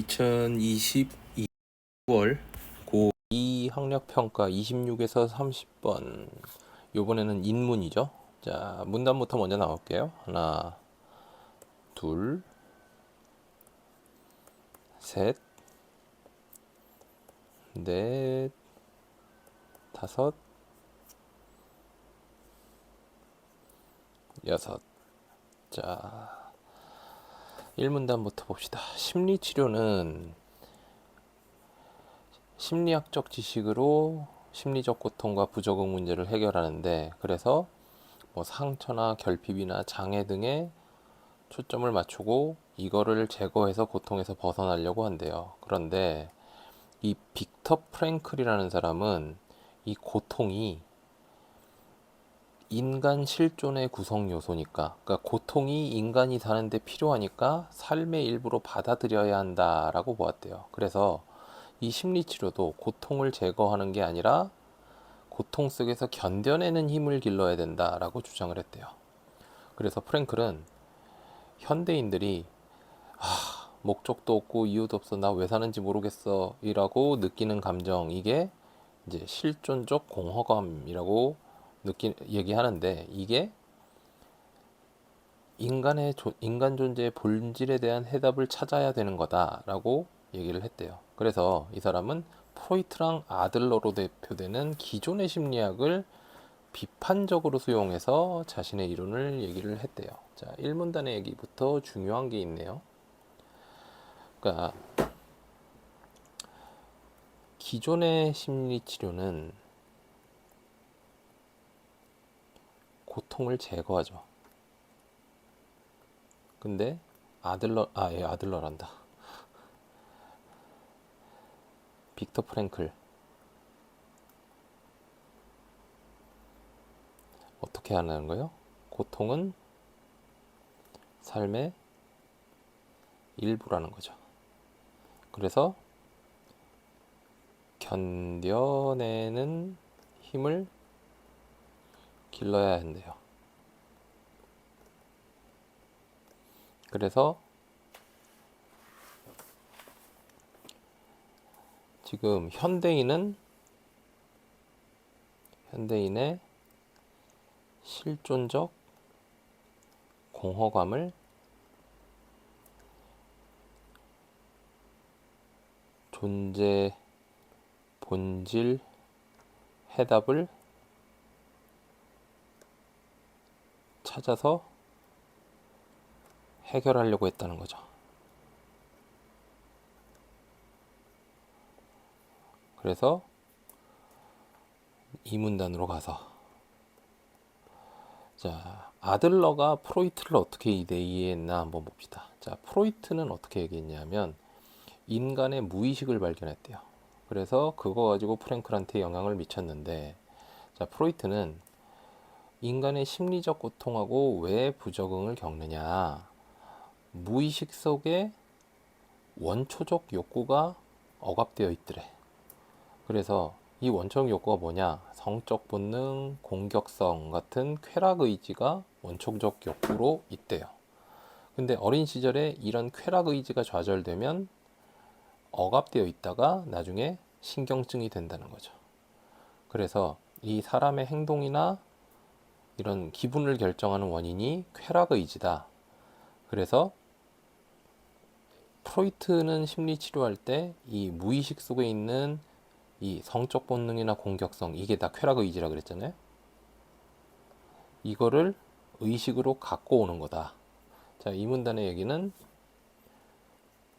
2022월 고2 학력평가 26에서 30번. 요번에는 인문이죠. 자, 문단부터 먼저 나올게요. 하나, 둘, 셋, 넷, 다섯, 여섯. 자, 1문단부터 봅시다. 심리치료는 심리학적 지식으로 심리적 고통과 부적응 문제를 해결하는데, 그래서 뭐 상처나 결핍이나 장애 등에 초점을 맞추고 이거를 제거해서 고통에서 벗어나려고 한대요. 그런데 이 빅터 프랭클이라는 사람은 이 고통이 인간 실존의 구성 요소니까, 그러니까 고통이 인간이 사는데 필요하니까 삶의 일부로 받아들여야 한다라고 보았대요. 그래서 이 심리치료도 고통을 제거하는 게 아니라 고통 속에서 견뎌내는 힘을 길러야 된다라고 주장을 했대요. 그래서 프랭클은 현대인들이 목적도 없고 이유도 없어, 나 왜 사는지 모르겠어 이라고 느끼는 감정, 이게 이제 실존적 공허감이라고 얘기하는데, 이게 인간 존재의 본질에 대한 해답을 찾아야 되는 거다라고 얘기를 했대요. 그래서 이 사람은 프로이트랑 아들러로 대표되는 기존의 심리학을 비판적으로 수용해서 자신의 이론을 얘기를 했대요. 자, 1문단의 얘기부터 중요한 게 있네요. 그러니까 기존의 심리치료는 고통을 제거하죠. 근데 아들러란다. 빅터 프랭클 어떻게 하는 거예요? 고통은 삶의 일부라는 거죠. 그래서 견뎌내는 힘을 길러야 한대요. 그래서 지금 현대인의 실존적 공허감을 존재 본질 해답을 찾아서 해결하려고 했다는 거죠. 그래서 이 문단으로 가서, 자, 아들러가 프로이트를 어떻게 이해했나 한번 봅시다. 자, 프로이트는 어떻게 얘기했냐면 인간의 무의식을 발견했대요. 그래서 그거 가지고 프랭클한테 영향을 미쳤는데, 자, 프로이트는 인간의 심리적 고통하고 왜 부적응을 겪느냐, 무의식 속에 원초적 욕구가 억압되어 있더래. 그래서 이 원초적 욕구가 뭐냐, 성적 본능, 공격성 같은 쾌락 의지가 원초적 욕구로 있대요. 근데 어린 시절에 이런 쾌락 의지가 좌절되면 억압되어 있다가 나중에 신경증이 된다는 거죠. 그래서 이 사람의 행동이나 이런 기분을 결정하는 원인이 쾌락 의지다. 그래서 프로이트는 심리 치료할 때 이 무의식 속에 있는 이 성적 본능이나 공격성, 이게 다 쾌락 의지라 그랬잖아요. 이거를 의식으로 갖고 오는 거다. 자, 이 문단의 얘기는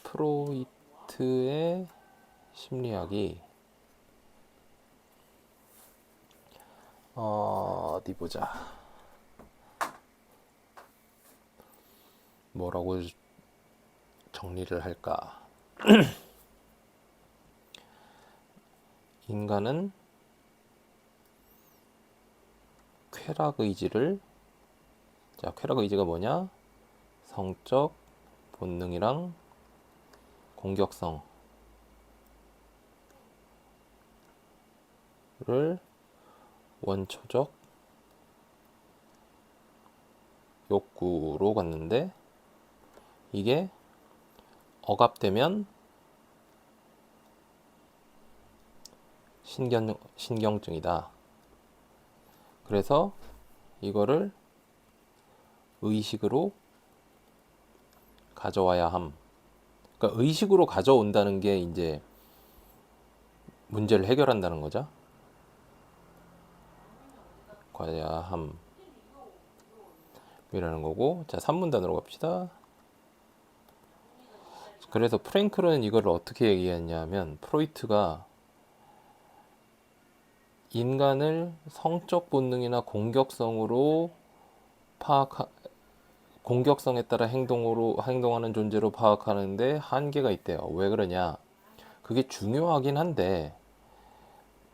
프로이트의 심리학이 어디 보자. 뭐라고 정리를 할까? 인간은 쾌락 의지를, 자, 쾌락 의지가 뭐냐? 성적 본능이랑 공격성을 원초적 욕구로 갔는데, 이게 억압되면 신경증이다. 그래서 이거를 의식으로 가져와야 함. 그러니까 의식으로 가져온다는 게 이제 문제를 해결한다는 거죠. 가야 함. 이라는 거고. 자, 3문단으로 갑시다. 그래서 프랭클은 이걸 어떻게 얘기했냐면, 프로이트가 인간을 성적 본능이나 공격성으로 공격성에 따라 행동하는 존재로 파악하는데 한계가 있대요. 왜 그러냐? 그게 중요하긴 한데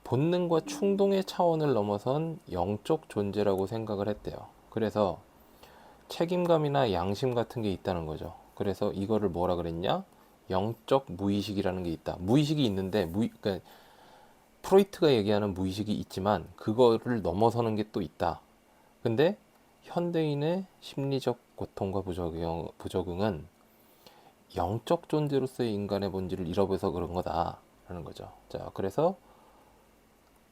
본능과 충동의 차원을 넘어선 영적 존재라고 생각을 했대요. 그래서 책임감이나 양심 같은 게 있다는 거죠. 그래서 이거를 뭐라 그랬냐? 영적 무의식이라는 게 있다. 무의식이 있는데 그러니까 프로이트가 얘기하는 무의식이 있지만 그거를 넘어서는 게 또 있다. 근데 현대인의 심리적 고통과 부적응은 영적 존재로서의 인간의 본질을 잃어버려서 그런 거다라는 거죠. 자, 그래서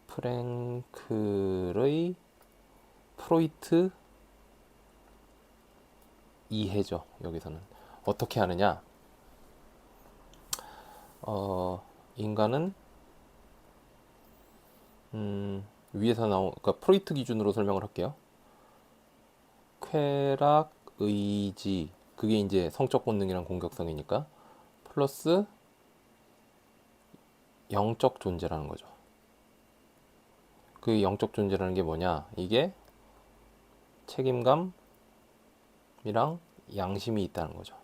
프랭클의 프로이트 이해죠. 여기서는 어떻게 하느냐? 인간은 위에서 나온, 그러니까 프로이트 기준으로 설명을 할게요. 쾌락, 의지, 그게 이제 성적 본능이랑 공격성이니까 플러스 영적 존재라는 거죠. 그 영적 존재라는 게 뭐냐? 이게 책임감이랑 양심이 있다는 거죠.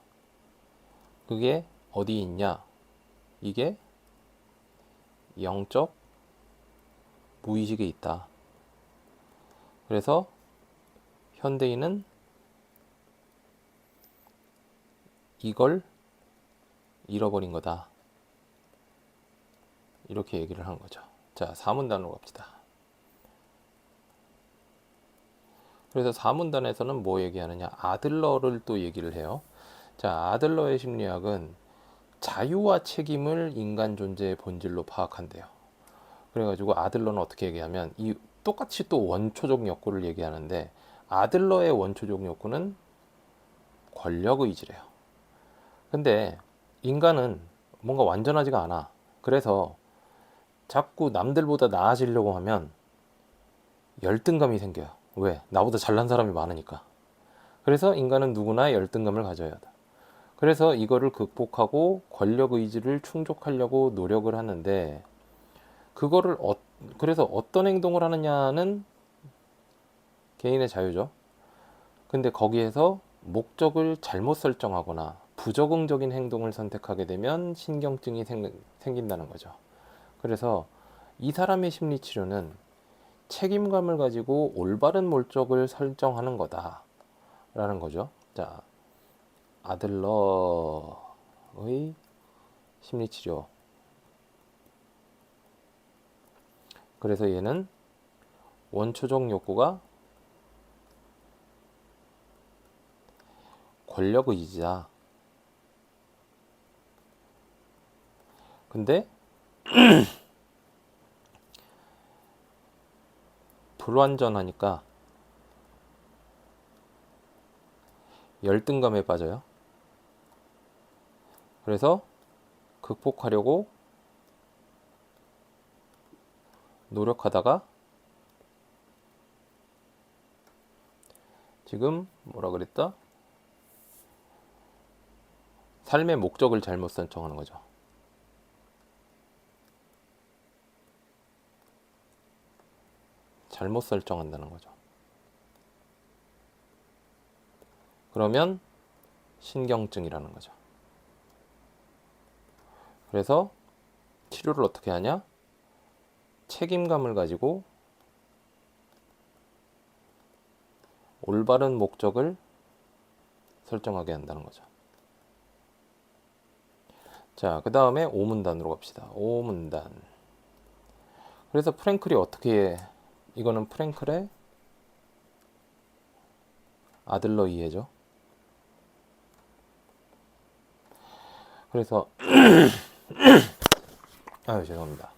그게 어디 있냐? 이게 영적 무의식에 있다. 그래서 현대인은 이걸 잃어버린 거다. 이렇게 얘기를 한 거죠. 자, 4문단으로 갑시다. 그래서 4문단에서는 뭐 얘기하느냐? 아들러를 또 얘기를 해요. 자, 아들러의 심리학은 자유와 책임을 인간 존재의 본질로 파악한대요. 그래가지고 아들러는 어떻게 얘기하면 이 똑같이 또 원초적 욕구를 얘기하는데 아들러의 원초적 욕구는 권력 의지래요. 근데 인간은 뭔가 완전하지가 않아. 그래서 자꾸 남들보다 나아지려고 하면 열등감이 생겨요. 왜? 나보다 잘난 사람이 많으니까. 그래서 인간은 누구나 열등감을 가져야 한다. 그래서 이거를 극복하고 권력 의지를 충족하려고 노력을 하는데 그거를 그래서 어떤 행동을 하느냐는 개인의 자유죠. 근데 거기에서 목적을 잘못 설정하거나 부적응적인 행동을 선택하게 되면 신경증이 생긴다는 거죠. 그래서 이 사람의 심리치료는 책임감을 가지고 올바른 목적을 설정하는 거다라는 거죠. 자, 아들러의 심리치료. 그래서 얘는 원초적 욕구가 권력 의지다. 근데 불완전하니까 열등감에 빠져요. 그래서 극복하려고 노력하다가 지금 뭐라 그랬다? 삶의 목적을 잘못 설정하는 거죠. 잘못 설정한다는 거죠. 그러면 신경증이라는 거죠. 그래서 치료를 어떻게 하냐? 책임감을 가지고 올바른 목적을 설정하게 한다는 거죠. 자, 그 다음에 5문단으로 갑시다. 5문단. 그래서 프랭클이 어떻게, 이거는 프랭클의 아들러 이해죠. 그래서 죄송합니다.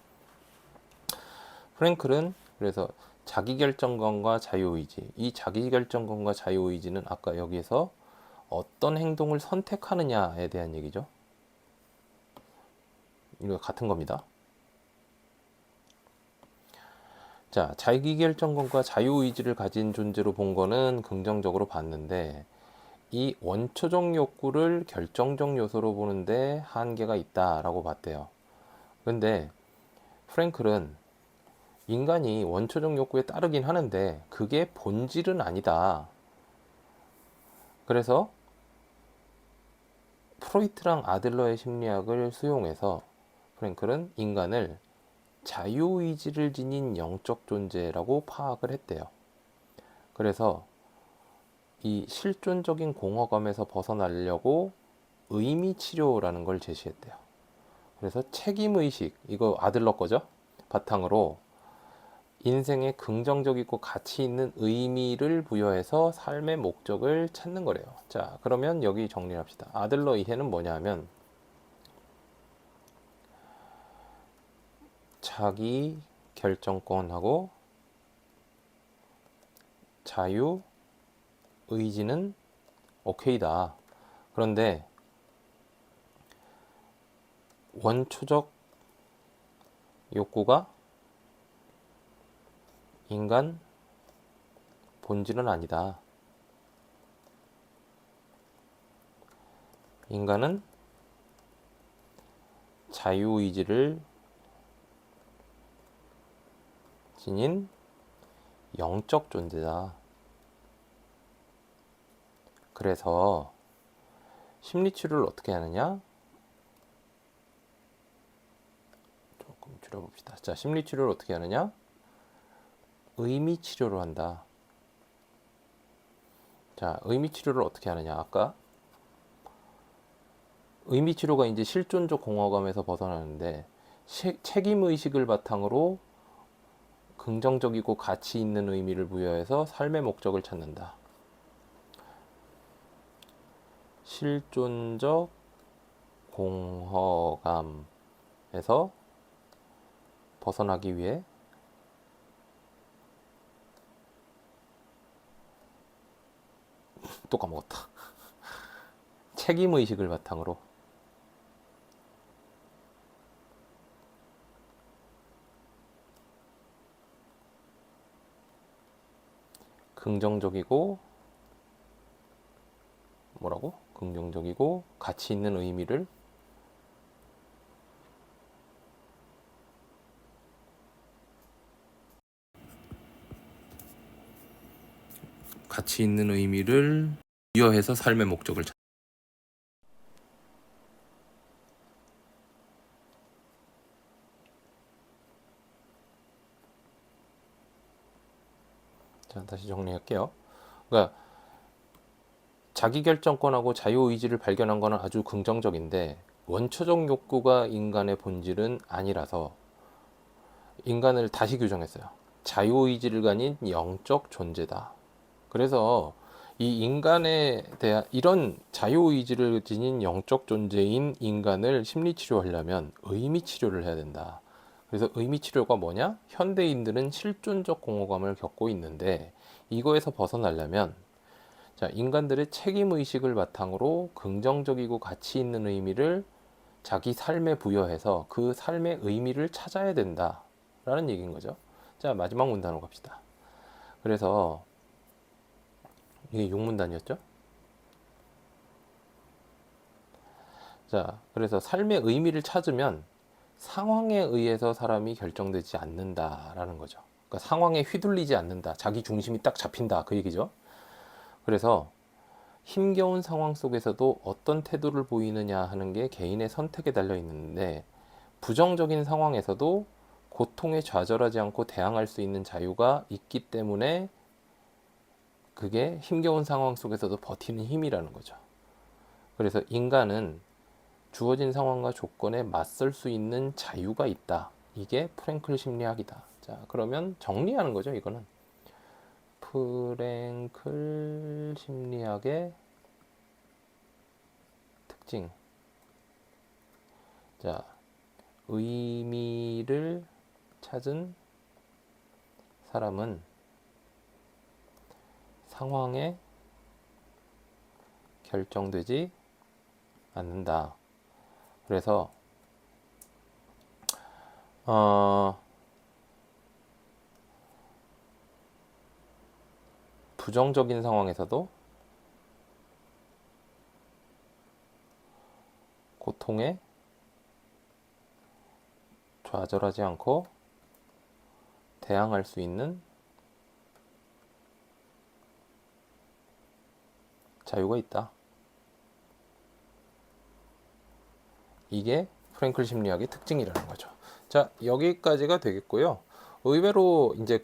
프랭클은 그래서 자기결정권과 자유의지, 이 자기결정권과 자유의지는 아까 여기에서 어떤 행동을 선택하느냐에 대한 얘기죠. 이거 같은 겁니다. 자, 자기결정권과 자유의지를 가진 존재로 본 거는 긍정적으로 봤는데, 이 원초적 욕구를 결정적 요소로 보는데 한계가 있다라고 봤대요. 근데 프랭클은 인간이 원초적 욕구에 따르긴 하는데 그게 본질은 아니다. 그래서 프로이트랑 아들러의 심리학을 수용해서 프랭클은 인간을 자유의지를 지닌 영적 존재라고 파악을 했대요. 그래서 이 실존적인 공허감에서 벗어나려고 의미 치료라는 걸 제시했대요. 그래서 책임의식, 이거 아들러 거죠? 바탕으로 인생에 긍정적이고 가치 있는 의미를 부여해서 삶의 목적을 찾는 거래요. 자, 그러면 여기 정리합시다. 아들러 이해는 뭐냐 하면 자기 결정권하고 자유 의지는 오케이다. 그런데 원초적 욕구가 인간 본질은 아니다. 인간은 자유의지를 지닌 영적 존재다. 그래서 심리치료를 어떻게 하느냐? 조금 줄여봅시다. 자, 심리치료를 어떻게 하느냐? 의미치료로 한다. 자, 의미치료를 어떻게 하느냐? 아까 의미치료가 이제 실존적 공허감에서 벗어나는데 책임의식을 바탕으로 긍정적이고 가치 있는 의미를 부여해서 삶의 목적을 찾는다. 실존적 공허감에서 벗어나기 위해 또 까먹었다. 책임의식을 바탕으로 긍정적이고 뭐라고? 긍정적이고 가치 있는 의미를 부여해서 삶의 목적을 찾. 자, 다시 정리할게요. 그러니까 자기결정권하고 자유의지를 발견한 거는 아주 긍정적인데 원초적 욕구가 인간의 본질은 아니라서 인간을 다시 규정했어요. 자유의지를 가진 영적 존재다. 그래서 이 인간에 대한 이런 자유의지를 지닌 영적 존재인 인간을 심리치료하려면 의미치료를 해야 된다. 그래서 의미치료가 뭐냐? 현대인들은 실존적 공허감을 겪고 있는데 이거에서 벗어나려면 자, 인간들의 책임의식을 바탕으로 긍정적이고 가치 있는 의미를 자기 삶에 부여해서 그 삶의 의미를 찾아야 된다라는 얘기인 거죠. 자, 마지막 문단으로 갑시다. 그래서 이게 6문단이었죠? 자, 그래서 삶의 의미를 찾으면 상황에 의해서 사람이 결정되지 않는다라는 거죠. 그러니까 상황에 휘둘리지 않는다. 자기 중심이 딱 잡힌다. 그 얘기죠. 그래서 힘겨운 상황 속에서도 어떤 태도를 보이느냐 하는 게 개인의 선택에 달려 있는데 부정적인 상황에서도 고통에 좌절하지 않고 대항할 수 있는 자유가 있기 때문에 그게 힘겨운 상황 속에서도 버티는 힘이라는 거죠. 그래서 인간은 주어진 상황과 조건에 맞설 수 있는 자유가 있다. 이게 프랭클 심리학이다. 자, 그러면 정리하는 거죠, 이거는. 프랭클 심리학의 특징. 자, 의미를 찾은 사람은 상황에 결정되지 않는다. 그래서 부정적인 상황에서도 고통에 좌절하지 않고 대항할 수 있는 자유가 있다. 이게 프랭클 심리학의 특징이라는 거죠. 자, 여기까지가 되겠고요. 의외로 이제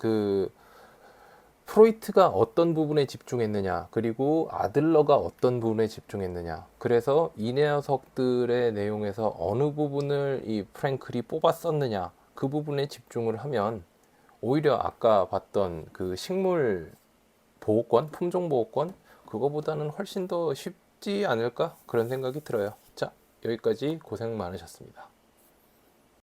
프로이트가 어떤 부분에 집중했느냐, 그리고 아들러가 어떤 부분에 집중했느냐, 그래서 이 녀석들의 내용에서 어느 부분을 이 프랭클이 뽑았었느냐, 그 부분에 집중을 하면 오히려 아까 봤던 그 식물 보호권, 품종 보호권, 그거보다는 훨씬 더 쉽지 않을까? 그런 생각이 들어요. 자, 여기까지 고생 많으셨습니다.